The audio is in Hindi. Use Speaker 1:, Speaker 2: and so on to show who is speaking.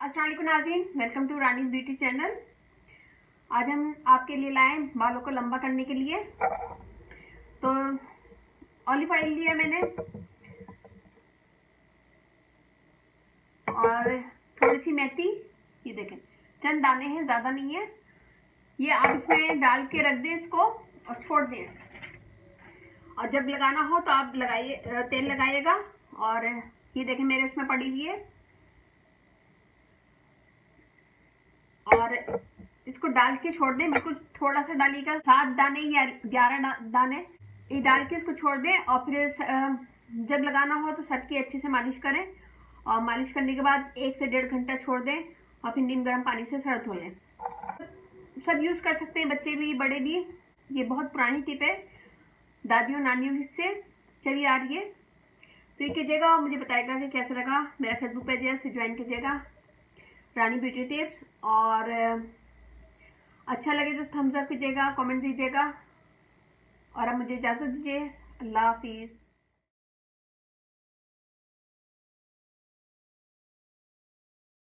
Speaker 1: अस्सलाम वालेकुम नाज़रीन, welcome to Rani's beauty channel. आज हम आपके लिए लाए बालों को लंबा करने के लिए। तो ऑलिव ऑयल लिया मैंने और थोड़ी सी मेथी, ये देखें चंद दाने हैं, ज़्यादा नहीं है। ये आप इसमें डाल के रख दें इसको और छोड़ दें, और जब लगाना हो तो आप लगाइए, तेल लगाइएगा। और ये देखें मेरे इसमें पड़ी हुई है, और इसको डाल के छोड़ दें। बिल्कुल थोड़ा सा डालिएगा, 7 दाने या 11 दाने ये डाल के इसको छोड़ दें। और फिर जब लगाना हो तो सर की अच्छे से मालिश करें, और मालिश करने के बाद 1 से 1.5 घंटा छोड़ दें, और फिर नीम गर्म पानी से सर धो लें। सब यूज़ कर सकते हैं, बच्चे भी बड़े भी। ये बहुत पुरानी टिप है, दादियों नानियों से चली आ रही है। तो ये कीजिएगा और मुझे बताएगा कि कैसा लगा। मेरा फेसबुक पेज है, उसे ज्वाइन कीजिएगा, रानी ब्यूटी टिप्स। और अच्छा लगे तो थम्स अप कीजिएगा, कमेंट दीजिएगा। और अब मुझे इजाज़त दीजिए। अल्लाह हाफिज़।